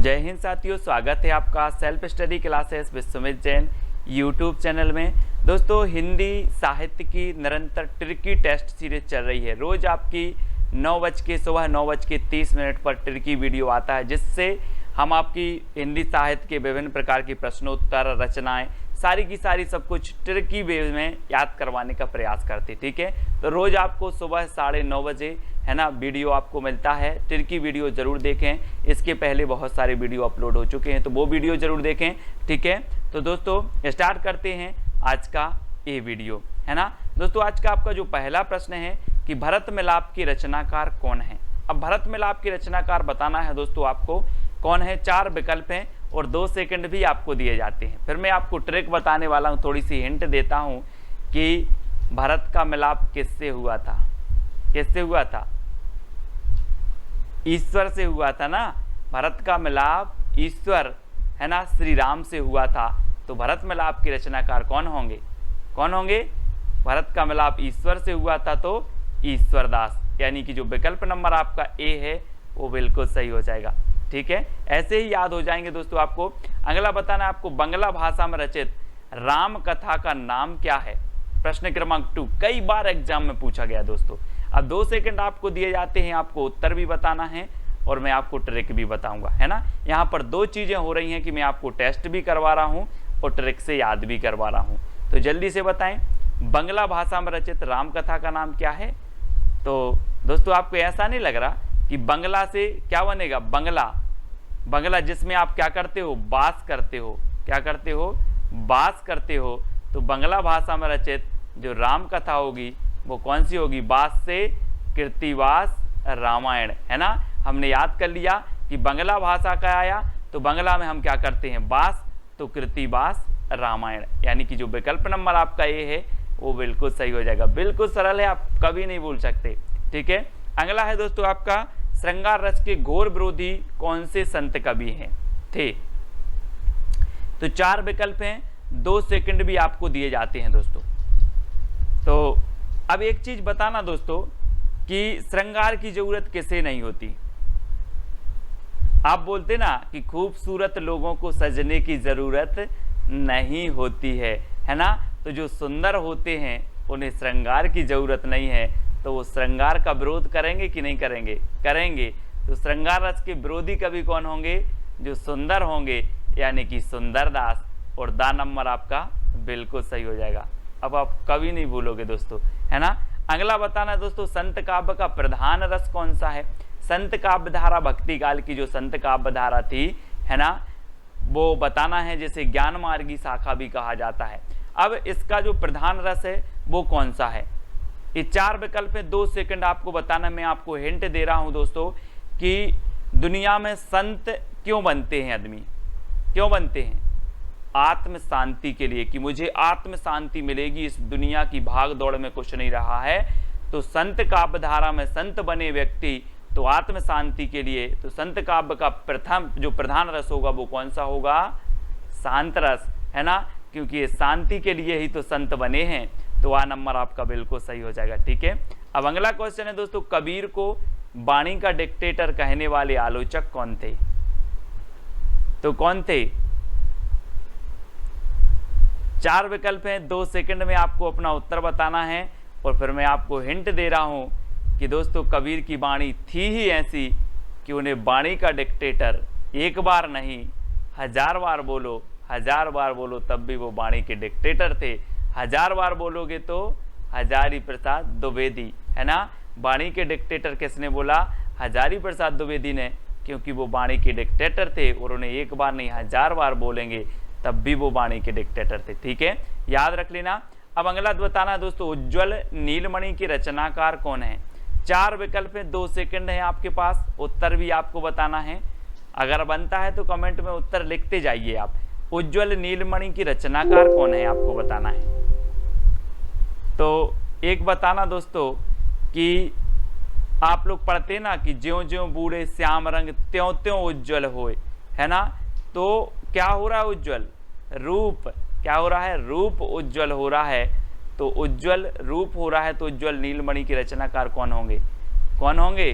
जय हिंद साथियों, स्वागत है आपका self study classes with Sumit Jain YouTube channel में। दोस्तों, हिंदी साहित्य की निरंतर ट्रिकी टेस्ट सीरीज चल रही है। रोज आपकी सुबह 9:30 पर ट्रिकी वीडियो आता है, जिससे हम आपकी हिंदी साहित्य के विभिन्न प्रकार की प्रश्नोत्तर रचनाएं सारी की सारी सब कुछ ट्रिकी वे में याद करवाने का प्रयास करते। ठीक है, तो रोज आपको सुबह 9:30 बजे है ना वीडियो आपको मिलता है। ट्रिकी वीडियो जरूर देखें, इसके पहले बहुत सारे वीडियो अपलोड हो चुके हैं, तो वो वीडियो जरूर देखें। ठीक है, तो दोस्तों स्टार्ट करते हैं आज का ये वीडियो, है ना। दोस्तों, आज का आपका जो पहला प्रश्न है कि भरत मिलाप के रचनाकार कौन है। अब भरत मिलाप के रचनाकार बताना है दोस्तों आपको कौन है। 4 विकल्प हैं और 2 सेकंड भी आपको दिए जाते हैं। फिर मैं आपको ट्रिक बताने वाला हूँ, थोड़ी सी हिंट देता हूँ कि भरत का मिलाप किससे हुआ था। किससे हुआ था? ईश्वर से हुआ था ना। भरत का मिलाप ईश्वर, है ना, श्री राम से हुआ था। तो भरत मिलाप के रचनाकार कौन होंगे? कौन होंगे? भरत का मिलाप ईश्वर से हुआ था, तो ईश्वर दास, यानी कि जो विकल्प नंबर आपका ए है वो बिल्कुल सही हो जाएगा। ठीक है, ऐसे ही याद हो जाएंगे दोस्तों आपको। अगला बताना आपको बांग्ला भाषा में रचित राम कथा का नाम क्या है। प्रश्न क्रमांक 2 कई बार एग्जाम में पूछा गया दोस्तों। अब 2 सेकंड आपको दिए जाते हैं, आपको उत्तर भी बताना है और मैं आपको ट्रिक भी बताऊंगा, है ना। यहाँ पर 2 चीजें हो रही हैं कि मैं आपको टेस्ट भी करवा रहा हूँ और ट्रिक से याद भी करवा रहा हूँ। तो जल्दी से बताएं, बांग्ला भाषा में रचित राम कथा का नाम क्या है। तो दोस्तों, आपको ऐसा नहीं लग रहा कि बांग्ला से क्या बनेगा? बांग्ला जिसमें आप क्या करते हो? बास करते हो। क्या करते हो? बास करते हो। तो बांग्ला भाषा में रचित जो राम कथा होगी वो कौन सी होगी? बास से कृतिवास रामायण, है ना। हमने याद कर लिया कि बांग्ला भाषा का आया तो बांग्ला में हम क्या करते हैं? बास, तो कृतिवास रामायण, यानी कि जो विकल्प नंबर आपका ये है वो बिल्कुल सही हो जाएगा। बिल्कुल सरल है, आप कभी नहीं भूल सकते। ठीक है, अगला है दोस्तों आपका श्रृंगार रस के घोर विरोधी कौन से संत कवि हैं थे। तो 4 विकल्प हैं, 2 सेकंड भी आपको दिए जाते हैं दोस्तों। तो अब एक चीज बताना दोस्तों कि श्रृंगार की जरूरत किसे नहीं होती। आप बोलते ना कि खूबसूरत लोगों को सजने की जरूरत नहीं होती है ना। तो जो सुंदर होते हैं उन्हें श्रृंगार की जरूरत नहीं है, तो वो श्रृंगार का विरोध करेंगे कि नहीं करेंगे? करेंगे। तो श्रृंगार रस के विरोधी कवि कौन होंगे? जो सुंदर होंगे, यानी कि सुंदर दास। और दा नंबर आपका बिल्कुल सही हो जाएगा। अब आप कभी नहीं भूलोगे दोस्तों, है ना। अगला बताना दोस्तों, संत काव्य का प्रधान रस कौन सा है। संत काव्य धारा भक्ति काल की जो संत काव्य धारा थी, है ना, वो बताना है, जिसे ज्ञान मार्गी शाखा भी कहा जाता है। अब इसका जो प्रधान रस है वो कौन सा है। ये 4 विकल्प है, 2 सेकंड आपको बताना। मैं आपको हिंट दे रहा हूं दोस्तों कि दुनिया में संत क्यों बनते हैं आदमी? क्यों बनते हैं? आत्म शांति के लिए, कि मुझे आत्म शांति मिलेगी, इस दुनिया की भाग दौड़ में कुछ नहीं रहा है। तो संत काव्य धारा में संत बने व्यक्ति तो आत्म शांति के लिए। तो संत काव्य का प्रथम जो प्रधान रस होगा वो कौन सा होगा? शांत रस, है ना, क्योंकि ये शांति के लिए ही तो संत बने हैं। तो आ नंबर आपका बिल्कुल सही हो जाएगा। ठीक है, अब अगला क्वेश्चन है दोस्तों, कबीर को वाणी का डिक्टेटर कहने वाले आलोचक कौन थे। तो कौन थे? 4 विकल्प हैं, 2 सेकंड में आपको अपना उत्तर बताना है। और फिर मैं आपको हिंट दे रहा हूं कि दोस्तों कबीर की वाणी थी ही ऐसी कि उन्हें वाणी का डिक्टेटर एक बार नहीं 1000 बार बोलो, 1000 बार बोलो तब भी वो वाणी के डिक्टेटर थे। 1000 बार बोलोगे तो हजारी प्रसाद द्विवेदी, है ना। वाणी के डिक्टेटर किसने बोला? हजारी प्रसाद द्विवेदी ने, क्योंकि वो वाणी के डिक्टेटर थे और उन्हें एक बार नहीं 1000 बार बोलेंगे तब भी वो वाणी के डिक्टेटर थे। ठीक है, याद रख लेना। अब अगला बताना दोस्तों, उज्ज्वल नीलमणि के रचनाकार कौन है। 4 विकल्प है, 2 सेकंड है आपके पास, उत्तर भी आपको बताना है। अगर बनता है तो कमेंट में उत्तर लिखते जाइए आप। उज्ज्वल नीलमणि की रचनाकार कौन है आपको बताना है। तो एक बताना दोस्तों कि आप लोग पढ़ते ना कि ज्यों ज्यों बूढ़े श्याम रंग त्यों त्यों उज्ज्वल होए, है ना। तो क्या हो रहा है? उज्ज्वल रूप, क्या हो रहा है? रूप उज्ज्वल हो रहा है। तो उज्ज्वल रूप हो रहा है, तो उज्ज्वल नीलमणि के रचनाकार कौन होंगे? कौन होंगे?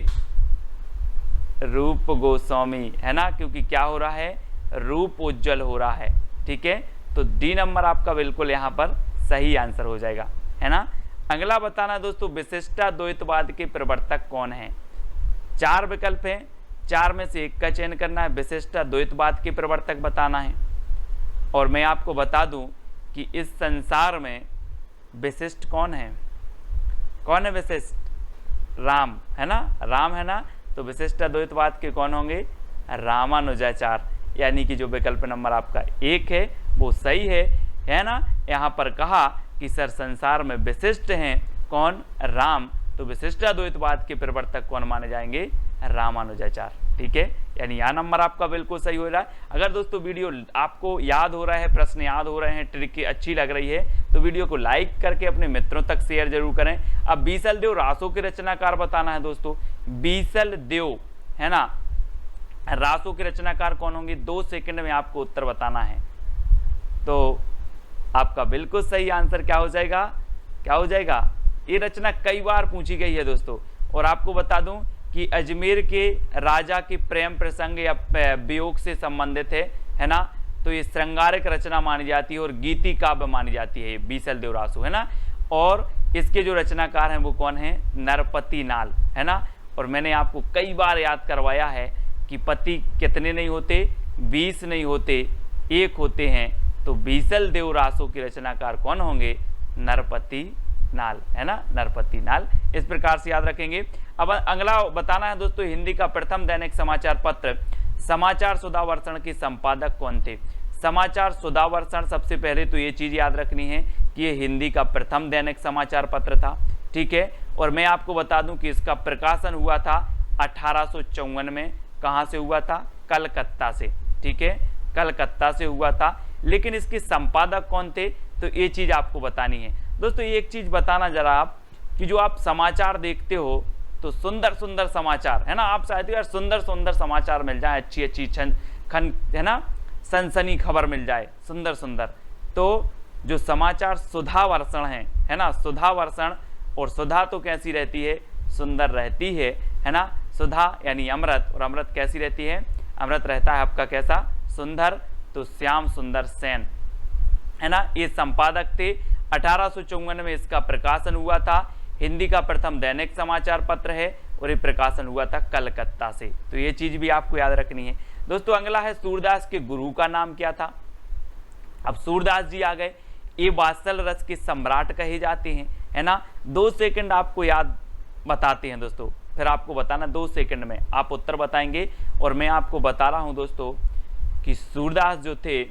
रूप गोस्वामी, है ना, क्योंकि क्या हो रहा है, रूप उज्जवल हो रहा है। ठीक है, तो डी नंबर आपका बिल्कुल यहाँ पर सही आंसर हो जाएगा, है ना। अगला बताना दोस्तों, विशिष्टाद्वैतवाद के प्रवर्तक कौन है। 4 विकल्प हैं, 4 में से एक का चयन करना है, विशिष्टाद्वैतवाद के प्रवर्तक बताना है। और मैं आपको बता दूं कि इस संसार में विशिष्ट कौन है, कौन है विशिष्ट, राम, है ना, राम, है ना। तो विशिष्टाद्वैतवाद के कौन होंगे, रामानुजाचार्य, यानी कि जो विकल्प नंबर आपका 1 है वो सही है ना। यहाँ पर कहा कि सर संसार में विशिष्ट हैं कौन, राम, तो विशिष्टाद्वैतवाद के प्रवर्तक कौन माने जाएंगे, रामानुजाचार्य। ठीक है, यानी यह नंबर आपका बिल्कुल सही हो रहा है। अगर दोस्तों वीडियो आपको याद हो रहा है, प्रश्न याद हो रहे हैं, ट्रिक अच्छी लग रही है, तो वीडियो को लाइक करके अपने मित्रों तक शेयर जरूर करें। अब बीसल देव रासों के रचनाकार बताना है दोस्तों, बीसल देव, है ना, रासों के रचनाकार कौन होंगे, 2 सेकंड में आपको उत्तर बताना है। तो आपका बिल्कुल सही आंसर क्या हो जाएगा, क्या हो जाएगा, ये रचना कई बार पूछी गई है दोस्तों। और आपको बता दूं कि अजमेर के राजा के प्रेम प्रसंग या वियोग से संबंधित है ना। तो ये श्रृंगारिक रचना मानी जाती है और गीति काव्य मानी जाती है, बीसल देव रासो, है ना। और इसके जो रचनाकार हैं वो कौन है, नरपति नाल, है ना। और मैंने आपको कई बार याद करवाया है कि पति कितने नहीं होते, 20 नहीं होते, 1 होते हैं। तो बीसल देव रासो के रचनाकार कौन होंगे, नरपति नाल, है ना, नरपति नाल। इस प्रकार से याद रखेंगे। अब अगला बताना है दोस्तों, हिंदी का प्रथम दैनिक समाचार पत्र समाचार सुधावर्षण के संपादक कौन थे। समाचार सुधावर्षण, सबसे पहले तो ये चीज याद रखनी है कि ये हिंदी का प्रथम दैनिक समाचार पत्र था। ठीक है, और मैं आपको बता दूं कि इसका प्रकाशन हुआ था 1854 में। कहाँ से हुआ था, कलकत्ता से। ठीक है, कलकत्ता से हुआ था। लेकिन इसके संपादक कौन थे, तो ये चीज आपको बतानी है दोस्तों। एक चीज बताना जरा आप, कि जो आप समाचार देखते हो तो सुंदर सुंदर समाचार, है ना, आप चाहते हो यार सुंदर सुंदर समाचार मिल जाए, अच्छी अच्छी है ना, सनसनी खबर मिल जाए, सुंदर सुंदर। तो जो समाचार सुधावर्षण है ना, सुधावर्षण, और सुधा तो कैसी रहती है, सुंदर रहती है ना। सुधा यानी अमृत, और अमृत कैसी रहती है, अमृत रहता है आपका कैसा, सुंदर। तो श्याम सुंदर सेन, है ना, ये संपादक थे। 1854 में इसका प्रकाशन हुआ था। हिंदी का प्रथम दैनिक समाचार पत्र है और ये प्रकाशन हुआ था कलकत्ता से। तो ये चीज भी आपको याद रखनी है दोस्तों। अगला है, सूरदास के गुरु का नाम क्या था। अब सूरदास जी आ गए, ये वात्सल रस के सम्राट कहे जाते हैं, है ना। 2 सेकंड आपको याद बताते हैं दोस्तों, फिर आपको बताना 2 सेकंड में आप उत्तर बताएंगे। और मैं आपको बता रहा हूं दोस्तों कि सूरदास जो थे,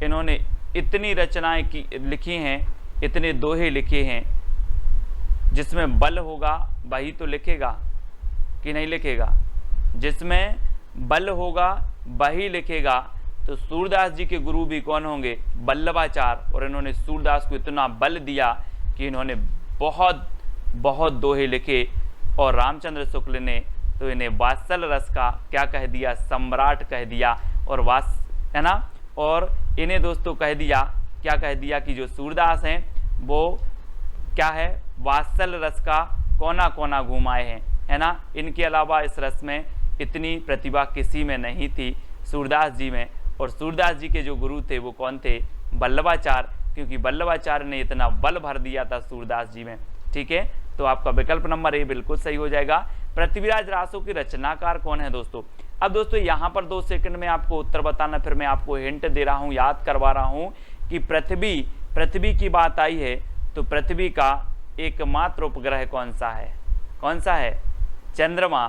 इन्होंने इतनी रचनाएं लिखी हैं, इतने दोहे लिखे हैं, जिसमें बल होगा वही तो लिखेगा कि नहीं लिखेगा, जिसमें बल होगा वही लिखेगा। तो सूरदास जी के गुरु भी कौन होंगे, वल्लभाचार्य। और इन्होंने सूरदास को इतना बल दिया कि इन्होंने बहुत बहुत दोहे लिखे। और रामचंद्र शुक्ल ने तो इन्हें वात्सल रस का क्या कह दिया, सम्राट कह दिया। और है ना, और इन्हें दोस्तों कह दिया, क्या कह दिया कि जो सूरदास हैं वो क्या है, वात्सल रस का कोना कोना घुमाए हैं, है ना। इनके अलावा इस रस में इतनी प्रतिभा किसी में नहीं थी, सूरदास जी में। और सूरदास जी के जो गुरु थे वो कौन थे, वल्लभाचार्य, क्योंकि वल्लभाचार्य ने इतना बल भर दिया था सूरदास जी में। ठीक है, तो आपका विकल्प नंबर ए बिल्कुल सही हो जाएगा। पृथ्वीराज रासो के रचनाकार कौन है दोस्तों। अब दोस्तों यहाँ पर 2 सेकंड में आपको उत्तर बताना, फिर मैं आपको हिंट दे रहा हूँ, याद करवा रहा हूँ कि पृथ्वी की बात आई है तो पृथ्वी का एकमात्र उपग्रह कौन सा है, कौन सा है, चंद्रमा।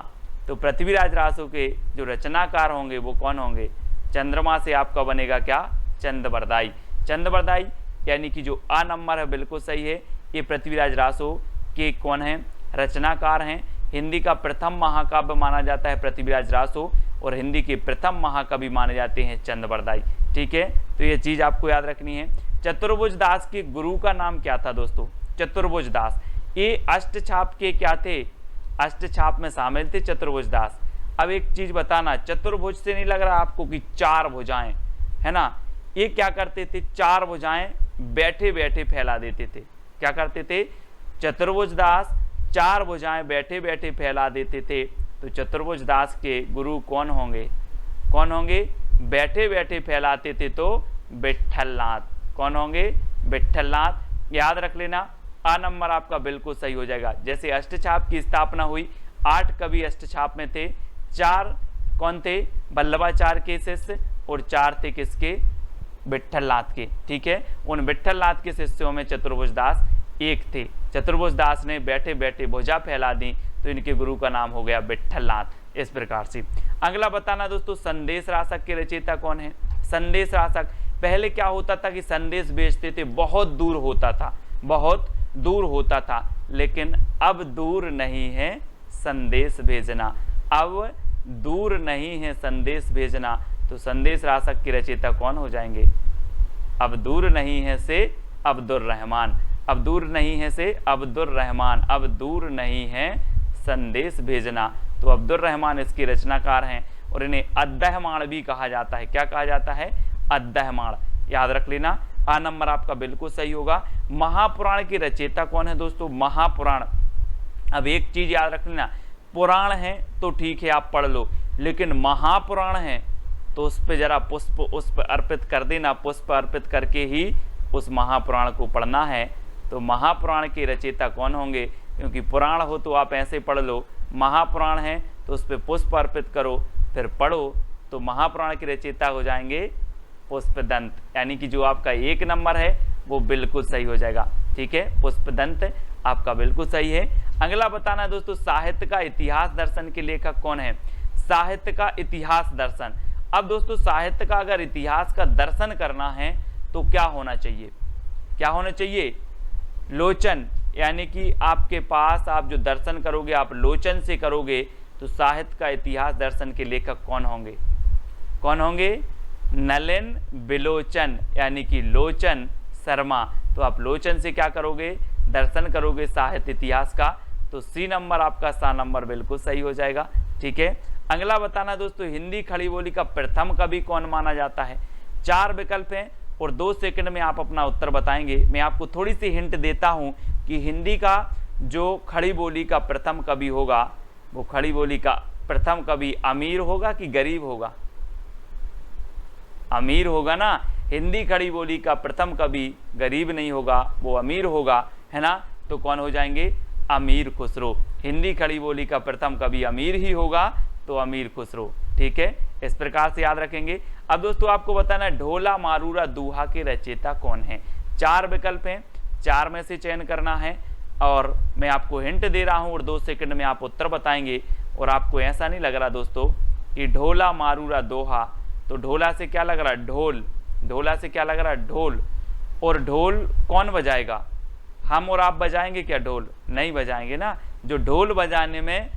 तो पृथ्वीराज रासो के जो रचनाकार होंगे वो कौन होंगे, चंद्रमा से आपका बनेगा क्या, चंद्रबरदाई। चंद्रबरदाई यानी कि जो आ नंबर है बिल्कुल सही है। ये पृथ्वीराज रासो के कौन है, रचनाकार हैं। हिंदी का प्रथम महाकाव्य माना जाता है पृथ्वीराज रासो, और हिंदी के प्रथम महाकवि माने जाते हैं चंद्रबरदाई। ठीक है, तो ये चीज आपको याद रखनी है। चतुर्भुज दास के गुरु का नाम क्या था दोस्तों, चतुर्भुज दास। ये अष्टछाप के क्या थे, अष्टछाप में शामिल थे चतुर्भुज दास। अब एक चीज बताना, चतुर्भुज से नहीं लग रहा आपको कि 4 भुजाएं, है ना। ये क्या करते थे, 4 भुजाएं बैठे बैठे फैला देते थे। क्या करते थे, चतुर्भुज दास 4 भुजाएं बैठे बैठे फैला देते थे। तो तो चतुर्भुज दास के गुरु कौन होंगे? कौन होंगे? बैठे बैठे फैलाते थे तो विट्ठलनाथ। कौन होंगे? विट्ठलनाथ। याद रख लेना, आ नंबर आपका बिल्कुल सही हो जाएगा। जैसे अष्टछाप की स्थापना हुई, 8 कवि अष्टछाप में थे, 4 कौन थे? वल्लभाचार्य के शिष्य, और 4 थे किसके? विट्ठलनाथ के। ठीक है, उन विट्ठलनाथ के शिष्यों में चतुर्भुज दास एक थे। चतुर्भुज दास ने बैठे बैठे भुजा फैला दी, तो इनके गुरु का नाम हो गया विट्ठलनाथ। इस प्रकार से अगला बताना दोस्तों, संदेश रासक के रचयिता कौन है? संदेश रासक, पहले क्या होता था कि संदेश भेजते थे, बहुत दूर होता था, बहुत दूर होता था, लेकिन अब दूर नहीं है संदेश भेजना, अब दूर नहीं है संदेश भेजना। तो संदेश रासक के रचयिता कौन हो जाएंगे? अब दूर नहीं है से अब्दुर रहमान, अब दूर नहीं है से अब्दुर रहमान, अब दूर नहीं है संदेश भेजना। तो अब्दुर रहमान इसके रचनाकार हैं, और इन्हें अद्दहमाण भी कहा जाता है। क्या कहा जाता है? अद्दहमाण। याद रख लेना, आ नंबर आपका बिल्कुल सही होगा। महापुराण की रचयिता कौन है दोस्तों? महापुराण। अब एक चीज याद रख लेना, पुराण है तो ठीक है आप पढ़ लो, लेकिन महापुराण है तो उस पर जरा पुष्प उस पर अर्पित कर देना, पुष्प अर्पित करके ही उस महापुराण को पढ़ना है। तो महापुराण के रचयिता कौन होंगे? क्योंकि पुराण हो तो आप ऐसे पढ़ लो, महापुराण है तो उस पर पुष्प अर्पित करो फिर पढ़ो, तो महापुराण के रचयिता हो जाएंगे पुष्पदंत। यानी कि जो आपका 1 नंबर है वो बिल्कुल सही हो जाएगा। ठीक है, पुष्पदंत आपका बिल्कुल सही है। अगला बताना दोस्तों, साहित्य का इतिहास दर्शन के लेखक कौन है? साहित्य का इतिहास दर्शन। अब दोस्तों साहित्य का अगर इतिहास का दर्शन करना है तो क्या होना चाहिए? क्या होना चाहिए? लोचन। यानी कि आपके पास आप जो दर्शन करोगे आप लोचन से करोगे, तो साहित्य का इतिहास दर्शन के लेखक कौन होंगे? कौन होंगे? नलिन बिलोचन, यानी कि लोचन शर्मा। तो आप लोचन से क्या करोगे? दर्शन करोगे साहित्य इतिहास का। तो सी नंबर आपका सा नंबर बिल्कुल सही हो जाएगा। ठीक है, अगला बताना दोस्तों, हिंदी खड़ी बोली का प्रथम कवि कौन माना जाता है? 4 विकल्प हैं और 2 सेकंड में आप अपना उत्तर बताएंगे। मैं आपको थोड़ी सी हिंट देता हूं कि हिंदी का जो खड़ी बोली का प्रथम कवि होगा, वो खड़ी बोली का प्रथम कवि अमीर होगा कि गरीब होगा? अमीर होगा ना। हिंदी खड़ी बोली का प्रथम कवि गरीब नहीं होगा, वो अमीर होगा, है ना। तो कौन हो जाएंगे? अमीर खुसरो। हिंदी खड़ी बोली का प्रथम कवि अमीर ही होगा, तो अमीर खुसरो। ठीक है, इस प्रकार से याद रखेंगे। अब दोस्तों आपको बताना है ढोला मारूरा दोहा के रचयिता कौन है? 4 विकल्प हैं, 4 में से चयन करना है, और मैं आपको हिंट दे रहा हूं और 2 सेकंड में आप उत्तर बताएंगे। और आपको ऐसा नहीं लग रहा दोस्तों कि ढोला मारूरा दोहा, तो ढोला से क्या लग रहा है? ढोल। ढोला से क्या लग रहा है? ढोल। और ढोल कौन बजाएगा? हम और आप बजाएंगे क्या ढोल? नहीं बजाएंगे ना। जो ढोल बजाने में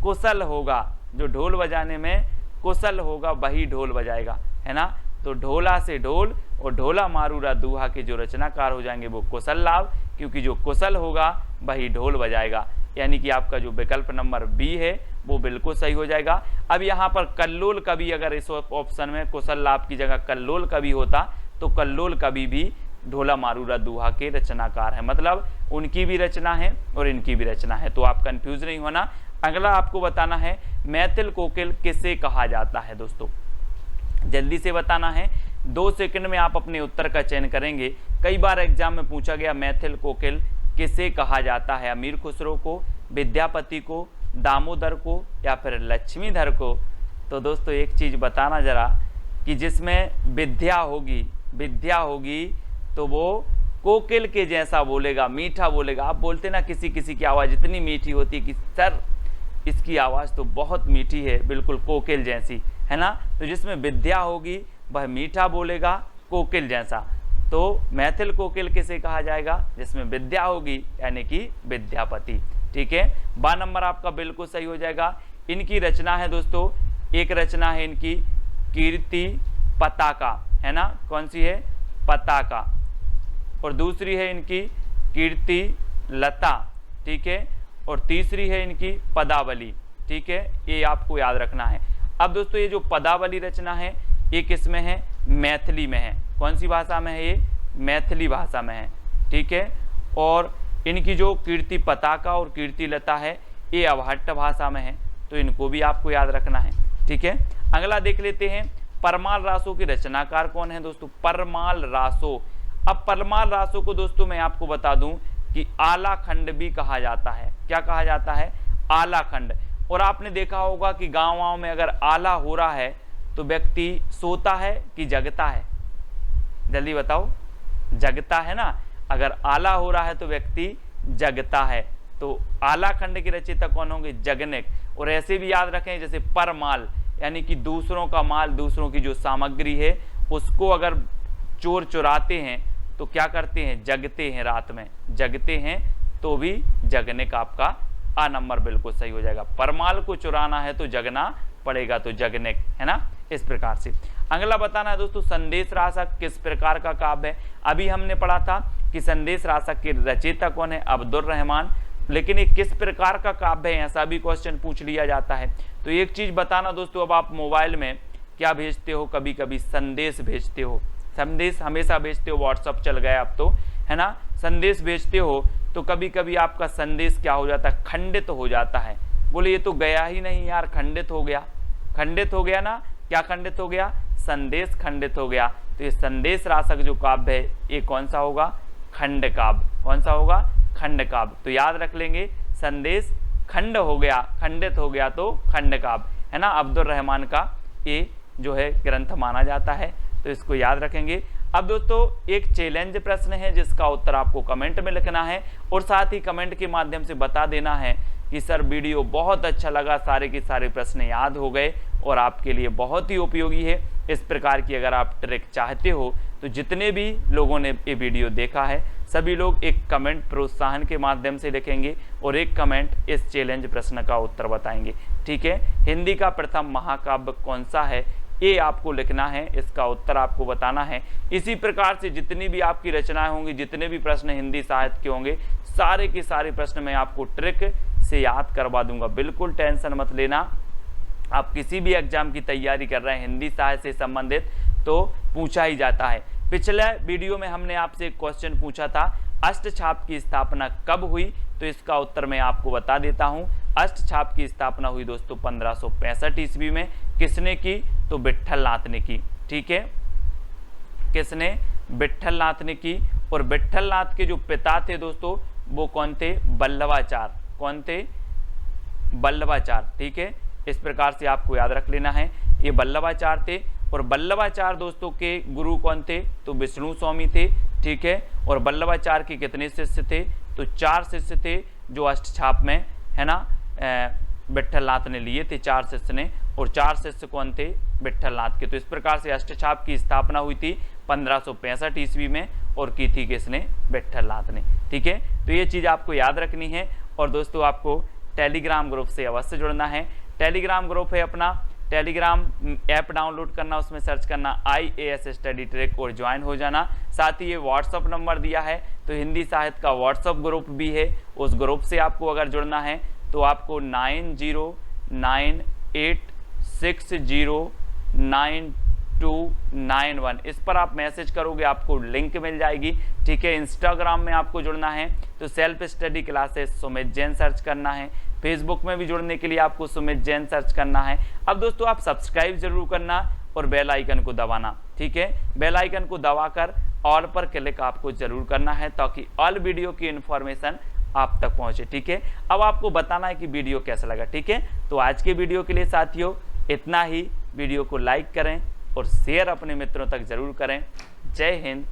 कुशल होगा, जो ढोल बजाने में कुशल होगा वही ढोल बजाएगा, है ना। तो ढोला से ढोल और ढोला मारूरा दोहा के जो रचनाकार हो जाएंगे वो कुशल लाभ, क्योंकि जो कुशल होगा वही ढोल बजाएगा। यानी कि आपका जो विकल्प नंबर बी है वो बिल्कुल सही हो जाएगा। अब यहाँ पर कल्लोल कवि, अगर इस ऑप्शन में कुशल लाभ की जगह कल्लोल कवि होता तो कल्लोल कवि भी ढोला मारूरा दोहा के रचनाकार है, मतलब उनकी भी रचना है और इनकी भी रचना है। तो आप कंफ्यूज नहीं होना। अगला आपको बताना है मैथिल कोकिल किसे कहा जाता है दोस्तों? जल्दी से बताना है, 2 सेकंड में आप अपने उत्तर का चयन करेंगे। कई बार एग्जाम में पूछा गया मैथिल कोकिल किसे कहा जाता है? अमीर खुसरो को, विद्यापति को, दामोदर को, या फिर लक्ष्मीधर को? तो दोस्तों एक चीज बताना जरा कि जिसमें विद्या होगी तो वो कोकिल के जैसा बोलेगा, मीठा बोलेगा। आप बोलते ना किसी किसी की आवाज़ इतनी मीठी होती है कि सर इसकी आवाज़ तो बहुत मीठी है, बिल्कुल कोकिल जैसी, है ना। तो जिसमें विद्या होगी वह मीठा बोलेगा कोकिल जैसा। तो मैथिल कोकिल किसे कहा जाएगा? जिसमें विद्या होगी, यानी कि विद्यापति। ठीक है, 12 नंबर आपका बिल्कुल सही हो जाएगा। इनकी रचना है दोस्तों, एक रचना है इनकी कीर्ति पताका, है ना। कौन सी है? पताका। और दूसरी है इनकी कीर्ति लता, ठीक है। और तीसरी है इनकी पदावली, ठीक है। ये आपको याद रखना है। अब दोस्तों ये जो पदावली रचना है ये किस में है? मैथिली में है। कौन सी भाषा में है? ये मैथिली भाषा में है, ठीक है। और इनकी जो कीर्ति पताका और कीर्ति लता है ये अवहट्ट भाषा में है, तो इनको भी आपको याद रखना है। ठीक है, अगला देख लेते हैं, परमाल रासों के रचनाकार कौन है दोस्तों? परमाल रासों। अब परमाल रासों को दोस्तों मैं आपको बता दूं कि आला खंड भी कहा जाता है। क्या कहा जाता है? आला खंड। और आपने देखा होगा कि गाँव में अगर आला हो रहा है तो व्यक्ति सोता है कि जगता है? जल्दी बताओ, जगता है ना। अगर आला हो रहा है तो व्यक्ति जगता है। तो आला खंड के रचयिता कौन होंगे? जगनेक। और ऐसे भी याद रखें जैसे परमाल, यानी कि दूसरों का माल, दूसरों की जो सामग्री है उसको अगर चोर चुराते हैं तो क्या करते हैं? जगते हैं, रात में जगते हैं, तो भी जगनेक आपका आ नंबर बिल्कुल सही हो जाएगा। परमाल को चुराना है तो जगना पड़ेगा, तो जगनेक, है ना। इस प्रकार से अगला बताना है दोस्तों, संदेश रासक किस प्रकार का काव्य है? अभी हमने पढ़ा था कि संदेश रासक के रचयिता कौन है? अब्दुल रहमान। लेकिन ये किस प्रकार का काव्य है, ऐसा भी क्वेश्चन पूछ लिया जाता है। तो एक चीज बताना दोस्तों, अब आप मोबाइल में क्या भेजते हो? कभी कभी संदेश भेजते हो, संदेश हमेशा भेजते हो, व्हाट्सअप चल गया अब तो, है ना। संदेश भेजते हो तो कभी कभी आपका संदेश क्या हो जाता है? खंडित हो जाता है। बोले ये तो गया ही नहीं यार, खंडित हो गया। खंडित हो गया ना। क्या खंडित हो गया? संदेश खंडित हो गया। तो ये संदेश रासक जो काव्य है ये कौन सा होगा? खंड काव्य। कौन सा होगा? खंड काव्य। तो याद रख लेंगे, संदेश खंड हो गया, खंडित हो गया तो खंड काव्य, है ना। अब्दुल रहमान का ये जो है ग्रंथ माना जाता है, तो इसको याद रखेंगे। अब दोस्तों एक चैलेंज प्रश्न है जिसका उत्तर आपको कमेंट में लिखना है और साथ ही कमेंट के माध्यम से बता देना है कि सर वीडियो बहुत अच्छा लगा, सारे के सारे प्रश्न याद हो गए और आपके लिए बहुत ही उपयोगी है। इस प्रकार की अगर आप ट्रिक चाहते हो तो जितने भी लोगों ने ये वीडियो देखा है सभी लोग एक कमेंट प्रोत्साहन के माध्यम से लिखेंगे और एक कमेंट इस चैलेंज प्रश्न का उत्तर बताएंगे। ठीक है, हिंदी का प्रथम महाकाव्य कौन सा है ये आपको लिखना है, इसका उत्तर आपको बताना है। इसी प्रकार से जितनी भी आपकी रचनाएं होंगी, जितने भी प्रश्न हिंदी साहित्य के होंगे, सारे के सारे प्रश्न मैं आपको ट्रिक से याद करवा दूंगा। बिल्कुल टेंशन मत लेना। आप किसी भी एग्जाम की तैयारी कर रहे हैं हिंदी साहित्य से संबंधित तो पूछा ही जाता है। पिछले वीडियो में हमने आपसे एक क्वेश्चन पूछा था, अष्टछाप की स्थापना कब हुई? तो इसका उत्तर मैं आपको बता देता हूं। अष्टछाप की स्थापना हुई दोस्तों 1565 ईस्वी में। किसने की? तो विट्ठल नाथ ने की। ठीक है, किसने? विट्ठल नाथ ने की। और विट्ठल नाथ के जो पिता थे दोस्तों वो कौन थे? बल्लभाचार्य। कौन थे? बल्लभाचार्य। ठीक है, इस प्रकार से आपको याद रख लेना है, ये बल्लभाचार्य थे। और बल्लभाचार्य दोस्तों के गुरु कौन थे? तो विष्णु स्वामी थे। ठीक है, और बल्लभाचार्य के कितने शिष्य थे? तो 4 शिष्य थे जो अष्टछाप में, है ना, विट्ठल नाथ ने लिए थे, 4 शिष्य ने। और 4 शिष्य कौन थे? विट्ठल नाथ के। तो इस प्रकार से अष्टछाप की स्थापना हुई थी 1565 ईस्वी में और की थी किसने? विट्ठल नाथ ने। ठीक है, तो ये चीज़ आपको याद रखनी है। और दोस्तों आपको टेलीग्राम ग्रुप से अवश्य जुड़ना है। टेलीग्राम ग्रुप है अपना, टेलीग्राम ऐप डाउनलोड करना, उसमें सर्च करना IAS स्टडी ट्रैक और ज्वाइन हो जाना। साथ ही ये व्हाट्सअप नंबर दिया है, तो हिंदी साहित्य का व्हाट्सअप ग्रुप भी है, उस ग्रुप से आपको अगर जुड़ना है तो आपको 9098609291 इस पर आप मैसेज करोगे, आपको लिंक मिल जाएगी। ठीक है, इंस्टाग्राम में आपको जुड़ना है तो self study classes Sumit Jain search करना है। फेसबुक में भी जुड़ने के लिए आपको सुमित जैन सर्च करना है। अब दोस्तों आप सब्सक्राइब जरूर करना और बेल आइकन को दबाना। ठीक है, बेल आइकन को दबाकर ऑल पर क्लिक आपको जरूर करना है ताकि ऑल वीडियो की इन्फॉर्मेशन आप तक पहुंचे। ठीक है, अब आपको बताना है कि वीडियो कैसा लगा। ठीक है, तो आज के वीडियो के लिए साथियों इतना ही। वीडियो को लाइक करें और शेयर अपने मित्रों तक जरूर करें। जय हिंद,